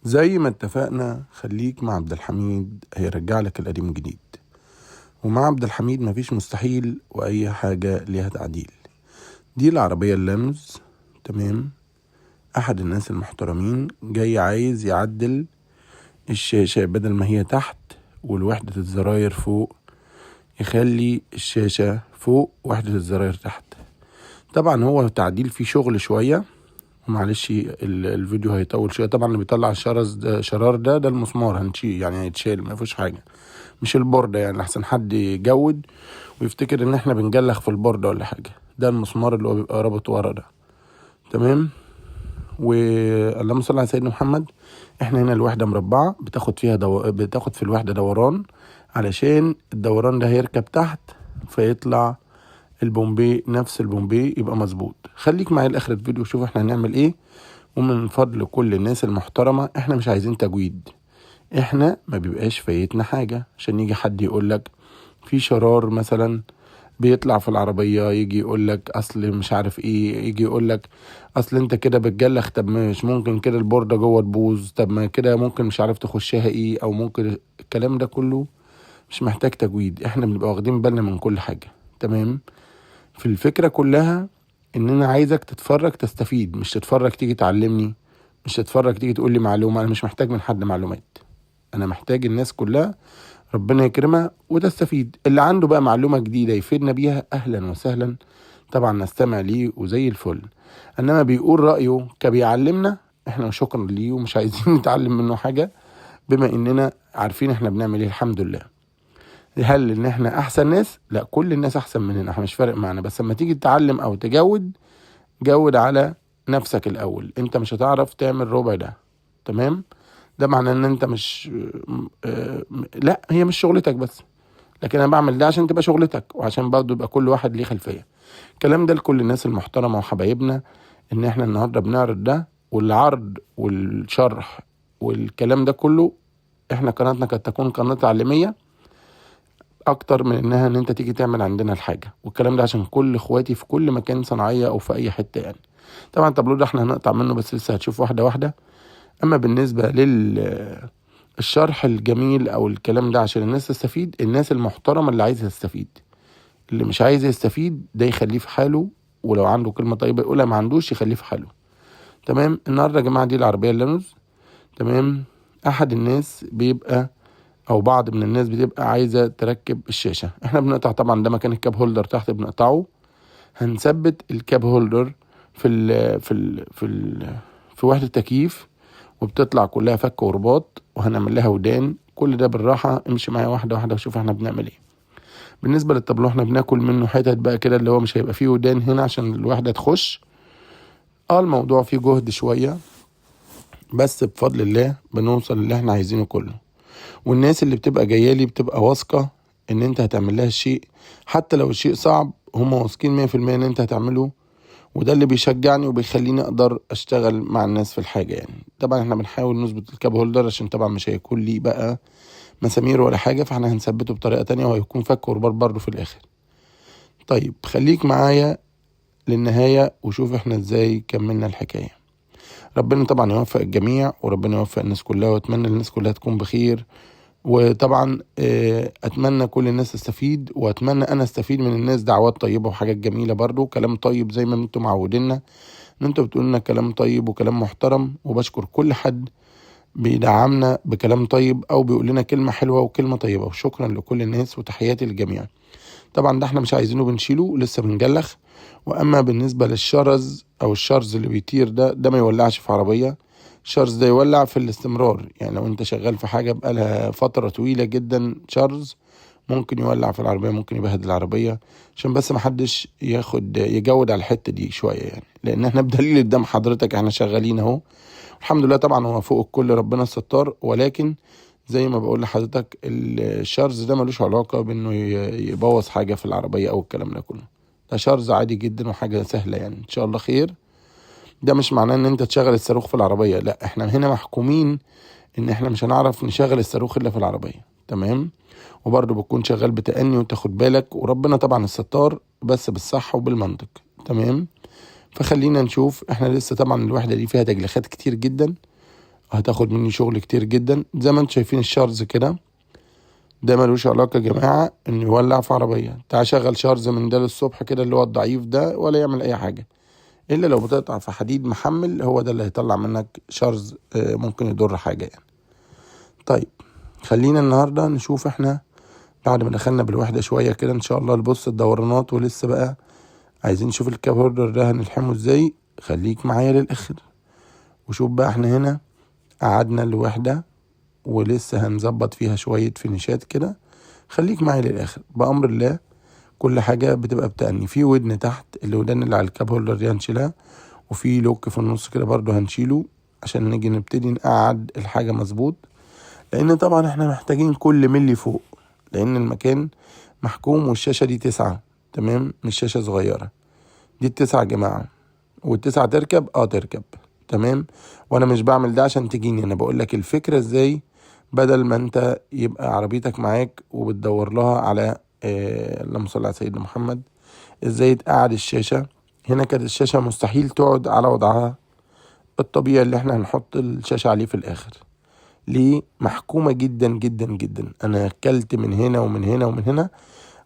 زي ما اتفقنا خليك مع عبد الحميد هيرجع لك القديم جديد. ومع عبد الحميد مفيش مستحيل وأي حاجة ليها تعديل. دي العربية اللمز. تمام. أحد الناس المحترمين جاي عايز يعدل الشاشة بدل ما هي تحت والوحدة الزراير فوق، يخلي الشاشة فوق وحدة الزراير تحت. طبعا هو تعديل فيه شغل شوية، معلش الفيديو هيطول شويه. طبعا اللي بيطلع شرار ده المسمار هنشيل، يعني هيتشال، ما فيش حاجه، مش البورده، يعني لحسن حد يجود ويفتكر ان احنا بنجلخ في البورده ولا حاجه. ده المسمار اللي هو بيبقى رابط ورا ده. تمام. واللهم صل على سيدنا محمد. احنا هنا الوحده مربعه، بتاخد في الوحده دوران، علشان الدوران ده هيركب تحت فيطلع البومبي، نفس البومبي يبقى مظبوط. خليك معايا لاخر الفيديو وشوف احنا هنعمل ايه. ومن فضل كل الناس المحترمة، احنا مش عايزين تجويد، احنا ما بيبقاش فايتنا حاجة عشان يجي حد يقولك في شرار مثلا بيطلع في العربية، يجي يقولك اصل مش عارف ايه، يجي يقولك اصل انت كده بتجلخ. طب مش ممكن كده البوردة جوه تبوظ؟ طب ما كده ممكن مش عارف تخشها ايه، او ممكن الكلام ده كله مش محتاج تجويد. احنا بنبقى واخدين بالنا من كل حاجة. تمام. في الفكرة كلها ان انا عايزك تتفرج تستفيد، مش تتفرج تيجي تعلمني، مش تتفرج تيجي تقول لي معلومة. انا مش محتاج من حد معلومات، انا محتاج الناس كلها ربنا يكرمها وتستفيد. اللي عنده بقى معلومة جديدة يفيدنا بيها اهلا وسهلا، طبعا نستمع ليه وزي الفل. انما بيقول رأيه كبيعلمنا، احنا شكرا ليه ومش عايزين نتعلم منه حاجة، بما اننا عارفين احنا بنعمل ايه الحمد لله. هل ان احنا احسن ناس؟ لا، كل الناس احسن مننا، احنا مش فارق معنا. بس لما تيجي تتعلم او تجود، جود على نفسك الاول. انت مش هتعرف تعمل ربع ده. تمام. ده معناه ان انت مش لا، هي مش شغلتك بس، لكن انا بعمل ده عشان تبقى شغلتك، وعشان برضه يبقى كل واحد ليه خلفية. الكلام ده لكل الناس المحترمة وحبايبنا، ان احنا النهاردة بنعرض ده، والعرض والشرح والكلام ده كله. احنا قناتنا قد تكون قناة تعليمية اكتر من انها ان انت تيجي تعمل عندنا الحاجة، والكلام ده عشان كل اخواتي في كل مكان صناعية او في اي حتة يعني. طبعا التابلو ده احنا هنقطع منه، بس لسه هتشوف واحدة واحدة. اما بالنسبة للشرح الجميل او الكلام ده عشان الناس تستفيد، الناس المحترمة اللي عايزة تستفيد. اللي مش عايز يستفيد ده يخليه في حاله، ولو عنده كلمة طيبة يقولها، ما عندوش يخليه في حاله. تمام. النهاردة يا جماعة دي العربية اللانوس. تمام. احد الناس بيبقى، او بعض من الناس بتبقى عايزة تركب الشاشة. احنا بنقطع طبعا، ده مكان الكاب هولدر تحت بنقطعه. هنثبت الكاب هولدر في وحدة تكييف، وبتطلع كلها فك ورباط، وهنعمل لها ودان. كل ده بالراحة، امشي معايا واحدة واحدة وشوف احنا بنعمل ايه. بالنسبة للطابلو احنا بناكل منه حتت بقى كده، اللي هو مش هيبقى فيه ودان هنا عشان الوحدة تخش. الموضوع فيه جهد شوية، بس بفضل الله بنوصل اللي احنا عايزينه كله. والناس اللي بتبقى جايه لي بتبقى واثقه ان انت هتعمل لها الشيء، حتى لو الشيء صعب هم واثقين 100% ان انت هتعمله. وده اللي بيشجعني وبيخليني اقدر اشتغل مع الناس في الحاجه يعني. طبعا احنا بنحاول نظبط الكاب هولدر، عشان طبعا مش هيكون ليه بقى مسامير ولا حاجه، فاحنا هنثبته بطريقه تانية، وهيكون فك ورباط برضه في الاخر. طيب خليك معايا للنهايه وشوف احنا ازاي كملنا الحكايه. ربنا طبعا يوفق الجميع، وربنا يوفق الناس كلها، واتمنى الناس كلها تكون بخير. وطبعا اتمنى كل الناس تستفيد، واتمنى انا استفيد من الناس. دعوات طيبة وحاجات جميلة برضو، كلام طيب زي ما انتم معوديننا ان انتم بتقولوا لنا كلام طيب وكلام محترم. وبشكر كل حد بيدعمنا بكلام طيب او بيقول لنا كلمة حلوة وكلمة طيبة، وشكرا لكل الناس وتحياتي للجميع. طبعا ده احنا مش عايزينه بنشيله، لسه بنجلخ. واما بالنسبة للشرز او الشرز اللي بيطير ده ما يولعش في عربية. الشرز ده يولع في الاستمرار، يعني لو انت شغال في حاجة بقالها فترة طويلة جدا، شرز ممكن يولع في العربية، ممكن يبهدل العربية. عشان بس محدش يجود على الحتة دي شوية يعني، لان احنا بدليل قدام حضرتك احنا شغالين اهو الحمد لله. طبعا هو فوق الكل ربنا الستار، ولكن زي ما بقول لحضرتك الشرز ده ملوش علاقة بانه يبوظ حاجة في العربية او الكلام ده كله. ده شرز عادي جدا وحاجة سهلة يعني، ان شاء الله خير. ده مش معناه ان انت تشغل الصاروخ في العربية، لا، احنا هنا محكومين ان احنا مش هنعرف نشغل الصاروخ الا في العربية. تمام. وبرضه بتكون شغال بتأني وتاخد بالك، وربنا طبعا الستار، بس بالصح وبالمنطق. تمام. فخلينا نشوف، احنا لسه طبعا الوحدة دي فيها تجليخات كتير جدا. هتاخد مني شغل كتير جدا. زي ما انتم شايفين الشارز كده، ده ملوش علاقة يا جماعة ان يولع في عربية. تعال شغل شارز من ده للصبح كده اللي هو الضعيف ده، ولا يعمل اي حاجة الا لو بتقطع في حديد محمل، هو ده اللي هيطلع منك شارز ممكن يضر حاجة يعني. طيب خلينا النهاردة نشوف احنا بعد ما دخلنا بالوحدة شوية كده ان شاء الله نبص الدورانات، ولسه بقى عايزين نشوف الكاب هولدر ده هنلحمه ازاي. خليك معايا للاخر وشوف بقى. احنا هنا قعدنا الوحدة ولسه هنظبط فيها شوية فينيشات كده. خليك معايا للاخر بأمر الله. كل حاجة بتبقى بتأني. في ودن تحت، الودان اللي على الكاب هولدر دي هنشيلها، وفي لوك في النص كده برضو هنشيله عشان نيجي نبتدي نقعد الحاجة مظبوط. لان طبعا احنا محتاجين كل ملي فوق، لان المكان محكوم والشاشة دي 9. تمام، مش شاشة صغيرة، دي 9 يا جماعة. والتسعة تركب تركب. تمام. وانا مش بعمل ده عشان تجيني، انا بقولك الفكرة ازاي، بدل ما انت يبقى عربيتك معاك وبتدور لها على اللهم صل على سيدنا محمد، ازاي تقعد الشاشة. هنا كانت الشاشة مستحيل تقعد على وضعها الطبيعي اللي احنا هنحط الشاشة عليه في الاخر. ليه؟ محكومة جدا جدا جدا. انا اكلت من هنا ومن هنا ومن هنا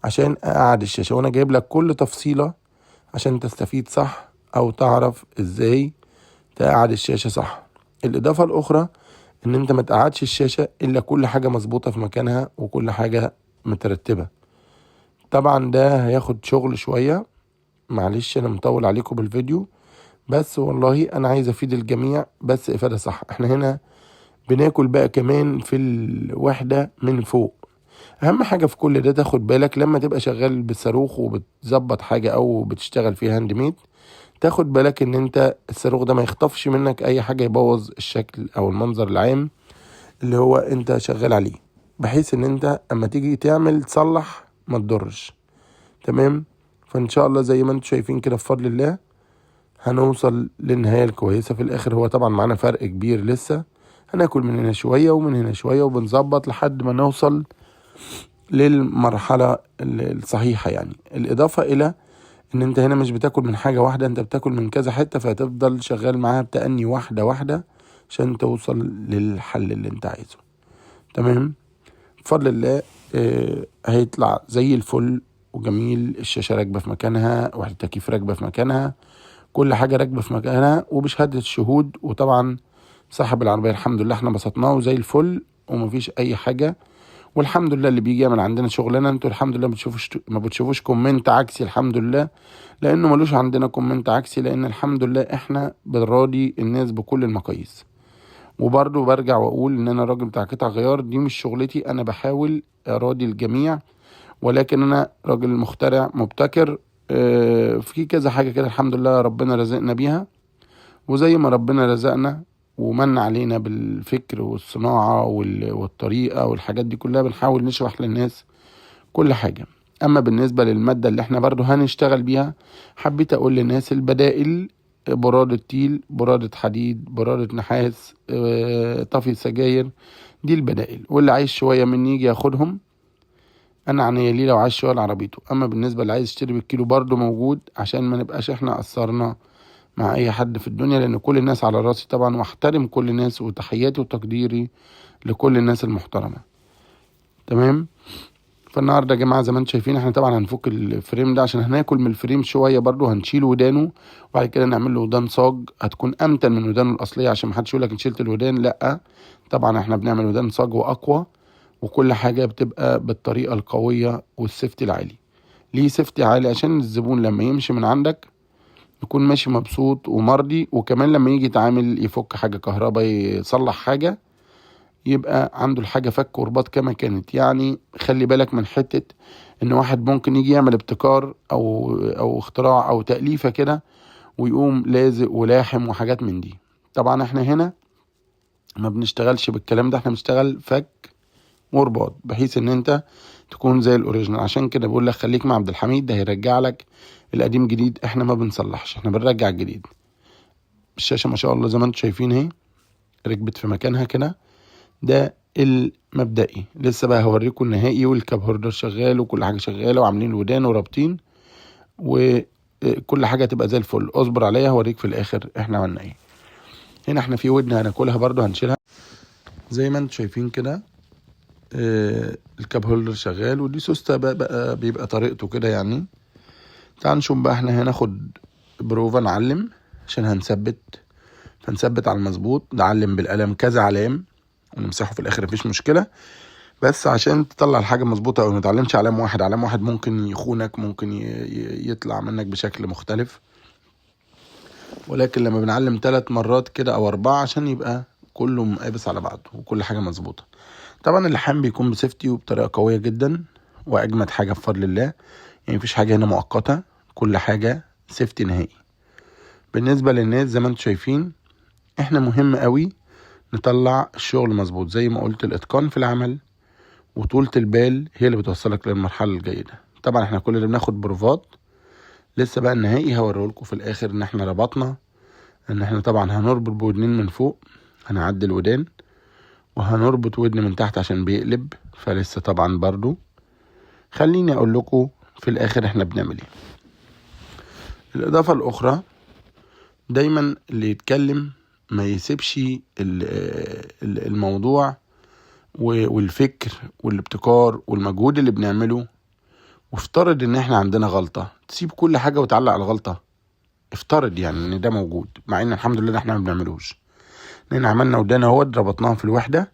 عشان اقعد الشاشة، وانا جايب لك كل تفصيلة عشان تستفيد صح او تعرف ازاي تقعد الشاشة صح. الاضافة الاخرى ان انت ما تقعدش الشاشة الا كل حاجة مظبوطة في مكانها وكل حاجة مترتبة. طبعا ده هياخد شغل شوية، معلش انا مطول عليكم بالفيديو، بس والله انا عايز افيد الجميع بس افادة صح. احنا هنا بناكل بقى كمان في الوحدة من فوق. اهم حاجة في كل ده تاخد بالك لما تبقى شغال بالصاروخ وبتظبط حاجة او بتشتغل فيها هاند ميد، تاخد بالك ان انت الصاروخ ده ما يخطفش منك اي حاجة يبوظ الشكل او المنظر العام اللي هو انت شغال عليه، بحيث ان انت اما تيجي تعمل تصلح ما تضرش. تمام. فان شاء الله زي ما انتم شايفين كده بفضل الله هنوصل للنهاية الكويسة في الاخر. هو طبعا معانا فرق كبير لسه، هناكل من هنا شوية ومن هنا شوية وبنظبط لحد ما نوصل للمرحلة الصحيحة يعني. الاضافة الى ان انت هنا مش بتاكل من حاجة واحدة، انت بتاكل من كذا حتة، فهتفضل شغال معاها بتأني واحدة واحدة عشان توصل للحل اللي انت عايزه. تمام. بفضل الله هيطلع زي الفل وجميل. الشاشة راكبة في مكانها، وحدة التكييف راكبة في مكانها، كل حاجة راكبة في مكانها وبشهادة الشهود. وطبعا صاحب العربية الحمد لله احنا بسطناه زي الفل ومفيش اي حاجة. والحمد لله اللي بيجي يعمل عندنا شغلنا انتوا الحمد لله ما بتشوفوش كومنت عكسي الحمد لله، لانه ملوش عندنا كومنت عكسي، لان الحمد لله احنا بنراضي الناس بكل المقاييس. وبرضه برجع واقول ان انا راجل بتاع قطع غيار، دي مش شغلتي، انا بحاول اراضي الجميع، ولكن انا راجل مخترع مبتكر في كذا حاجة كده الحمد لله ربنا رزقنا بيها. وزي ما ربنا رزقنا ومن علينا بالفكر والصناعة والطريقة والحاجات دي كلها، بنحاول نشرح للناس كل حاجة. اما بالنسبة للمادة اللي احنا برضو هنشتغل بيها، حبيت اقول للناس البدائل: برادة تيل، برادة حديد، برادة نحاس، طفي سجاير، دي البدائل. واللي عايز شوية مني يجي ياخدهم، انا عنيا ليه لو عايز شوية لعربيته. اما بالنسبة اللي عايز يشتري بالكيلو برضو موجود، عشان ما نبقاش احنا قصرنا مع اي حد في الدنيا، لان كل الناس على راسي طبعا، واحترم كل الناس، وتحياتي وتقديري لكل الناس المحترمة. تمام. فالنهارده يا جماعه زي ما انتم شايفين احنا طبعا هنفك الفريم ده عشان هناكل من الفريم شويه برضو، هنشيل ودانه وبعد كده نعمل له ودان صاج هتكون امتن من ودانه الاصليه، عشان ما حدش يقول لك انت شلت الودان. لا طبعا احنا بنعمل ودان صاج واقوى، وكل حاجه بتبقى بالطريقه القويه والسيفتي العالي. ليه سيفتي عالي؟ عشان الزبون لما يمشي من عندك يكون ماشي مبسوط ومرضي، وكمان لما يجي يتعامل يفك حاجه كهرباء يصلح حاجه يبقى عنده الحاجة فك ورباط كما كانت. يعني خلي بالك من حتة ان واحد ممكن يجي يعمل ابتكار او اختراع او تأليفة كده ويقوم لازق ولاحم وحاجات من دي. طبعا احنا هنا ما بنشتغلش بالكلام ده، احنا بنشتغل فك ورباط بحيث ان انت تكون زي الاوريجينال. عشان كده بقول لك خليك مع عبد الحميد، ده هيرجع لك القديم جديد. احنا ما بنصلحش، احنا بنرجع الجديد. الشاشة ما شاء الله زي ما انتم شايفين اهي ركبت في مكانها كده. ده المبدئي، لسه بقى هوريكم النهائي، والكاب هوردر شغال وكل حاجه شغاله وعاملين ودان ورابطين وكل حاجه تبقى زي الفل. اصبر عليا هوريك في الاخر احنا عملنا ايه. هنا احنا في ودن هناكلها برضو هنشيلها. زي ما انتم شايفين كده الكاب هولدر شغال، ودي سوسته بقى بيبقى طريقته كده يعني. تعال نشوف بقى، احنا هناخد بروفا نعلم عشان فنثبت على المظبوط. نعلم بالقلم كذا علام ونمسحه في الاخر مفيش مشكله، بس عشان تطلع الحاجه مظبوطه او متعلمش علام واحد ممكن يخونك، ممكن يطلع منك بشكل مختلف. ولكن لما بنعلم 3 مرات كده او 4 عشان يبقى كله مقابس على بعضه وكل حاجه مظبوطه. طبعا اللحام بيكون بسيفتي وبطريقه قويه جدا، واجمد حاجه بفضل الله، يعني مفيش حاجه هنا مؤقته، كل حاجه سيفتي نهائي. بالنسبه للناس زي ما انتم شايفين، احنا مهم قوي نطلع الشغل مظبوط. زي ما قلت، الاتقان في العمل وطولة البال هي اللي بتوصلك للمرحله الجيده. طبعا احنا كل اللي بناخد بروفات، لسه بقى النهائي هوريهولكم في الاخر ان احنا ربطنا، ان احنا طبعا هنربط بودنين من فوق، هنعدل ودان، وهنربط ودن من تحت عشان بيقلب، فلسه طبعا برضو. خليني اقول لكم في الاخر احنا بنعمل ايه. الاضافة الاخرى، دايما اللي يتكلم ما يسيبش الموضوع والفكر والابتكار والمجهود اللي بنعمله، وافترض ان احنا عندنا غلطة، تسيب كل حاجة وتعلق على الغلطة. افترض يعني ان ده موجود، مع ان الحمد لله احنا ما بنعملوش. لان عملنا ودانا اهو، ربطناها في الوحدة،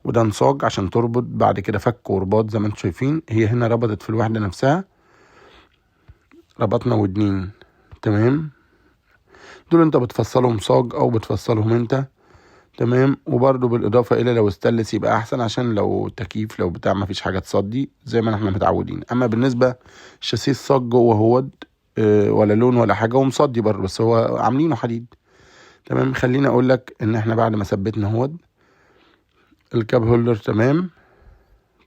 وده نصاج عشان تربط. بعد كده فك ورباط زي ما انتم شايفين، هي هنا ربطت في الوحدة نفسها، ربطنا ودنين تمام. دول انت بتفصلهم صاج او بتفصلهم انت تمام. وبرده بالاضافة الى لو استلس يبقى احسن، عشان لو تكييف لو بتاع ما فيش حاجة تصدي زي ما احنا متعودين. اما بالنسبة الشاسيه الصاج جوه هود ولا لون ولا حاجة، ومصدي برضه، بس هو عاملينه حديد تمام. خليني اقول لك ان احنا بعد ما ثبتنا هود الكاب هولدر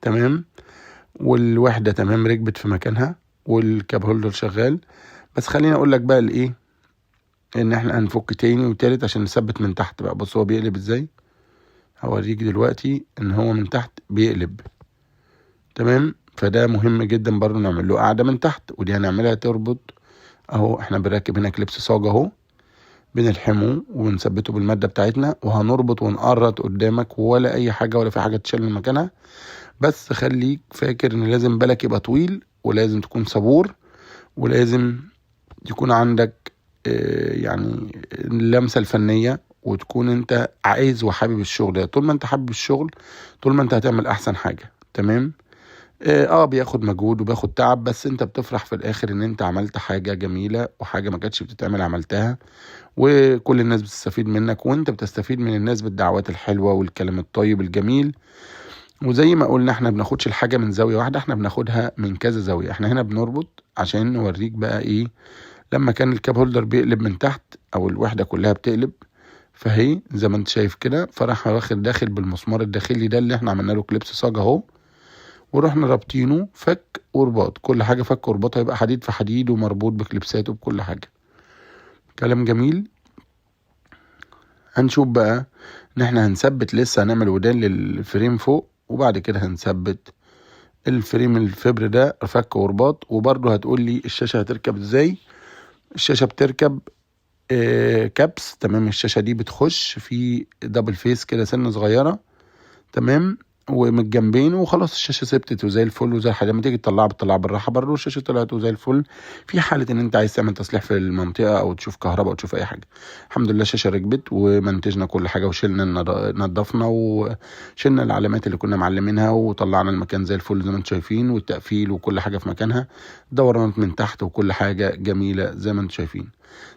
تمام، والوحدة تمام ركبت في مكانها، والكاب هولدر شغال. بس خليني اقول لك بقى الايه، ان احنا هنفك تاني وتالت عشان نثبت من تحت بقى. بص هو بيقلب ازاي، هوريك دلوقتي ان هو من تحت بيقلب تمام. فده مهم جدا برضو نعمل له قاعدة من تحت، ودي هنعملها تربط اهو. احنا بنركب هنا كليبس صاج اهو، بنلحمه ونثبته بالمادة بتاعتنا، وهنربط ونقرط قدامك، ولا اي حاجة ولا في حاجة تشيل من مكانها. بس خليك فاكر ان لازم بالك يبقى طويل، ولازم تكون صبور، ولازم يكون عندك يعني اللمسة الفنية، وتكون انت عايز وحابب الشغل ده. طول ما انت حابب الشغل، طول ما انت هتعمل احسن حاجة تمام. بياخد مجهود وبياخد تعب، بس انت بتفرح في الاخر ان انت عملت حاجة جميلة، وحاجة ما كانتش بتتعمل عملتها، وكل الناس بتستفيد منك، وانت بتستفيد من الناس بالدعوات الحلوة والكلام الطيب الجميل. وزي ما قلنا، احنا بناخدش الحاجة من زاوية واحدة، احنا بناخدها من كذا زاوية. احنا هنا بنربط عشان نوريك بقى ايه، لما كان الكاب هولدر بيقلب من تحت او الوحدة كلها بتقلب، فهي زي ما انت شايف كده، فراح واخد داخل بالمسمار الداخلي ده اللي احنا عملنا له كليبس صاج اهو، ورحنا رابطينه فك ورباط. كل حاجة فك ورباط، هيبقى حديد في حديد ومربوط بكليبساته بكل حاجة. كلام جميل. هنشوف بقى ان احنا هنثبت، لسه هنعمل ودان للفريم فوق، وبعد كده هنثبت الفريم الفبر ده فك ورباط. وبرضه هتقول لي الشاشة هتركب ازاي. الشاشة بتركب كابس تمام. الشاشة دي بتخش في دبل فيس كده سنة صغيرة تمام، ومن الجنبين، وخلاص الشاشه ثبتت وزي الفل وزي الحاجه. لما تيجي تطلعها بتطلعها بالراحه، برضه الشاشه طلعت وزي الفل. في حاله ان انت عايز تعمل تصليح في المنطقه، او تشوف كهرباء، او تشوف اي حاجه، الحمد لله الشاشه ركبت، ومنتجنا كل حاجه، وشلنا نضفنا، وشلنا العلامات اللي كنا معلمينها، وطلعنا المكان زي الفل زي ما انتم شايفين، والتقفيل وكل حاجه في مكانها، دورانات من تحت، وكل حاجه جميله زي ما انتم شايفين.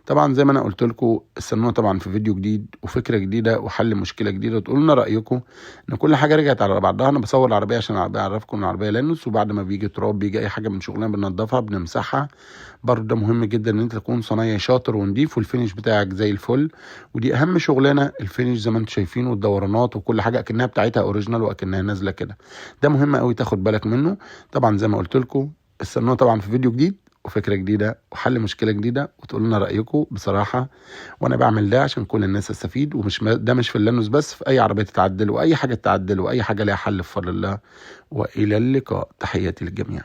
طبعا زي ما انا قلت لكم، استنونا طبعا في فيديو جديد وفكره جديده وحل مشكله جديده، وتقولوا لنا رايكم ان كل حاجه رجعت على بعضها. انا بصور العربيه عشان اعرفكم ان العربيه لانوس، وبعد ما بيجي تراب، بيجي اي حاجه من شغلنا، بننضفها بنمسحها. برضه ده مهم جدا ان انت تكون صنايعي شاطر ونضيف، والفينش بتاعك زي الفل. ودي اهم شغلانه، الفينش زي ما انتم شايفين، والدورانات وكل حاجه اكنها بتاعتها اوريجينال، واكنها نازله كده. ده مهم قوي تاخد بالك منه. طبعا زي ما قلت لكم، استنونا طبعا في فيديو جديد وفكره جديده وحل مشكله جديده، وتقولوا لنا رايكم بصراحه. وانا بعمل ده عشان كل الناس تستفيد، ومش ده مش في اللانوس بس، في اي عربيه تتعدل، واي حاجه تتعدل، واي حاجه ليها حل بفضل الله. والى اللقاء، تحياتي للجميع.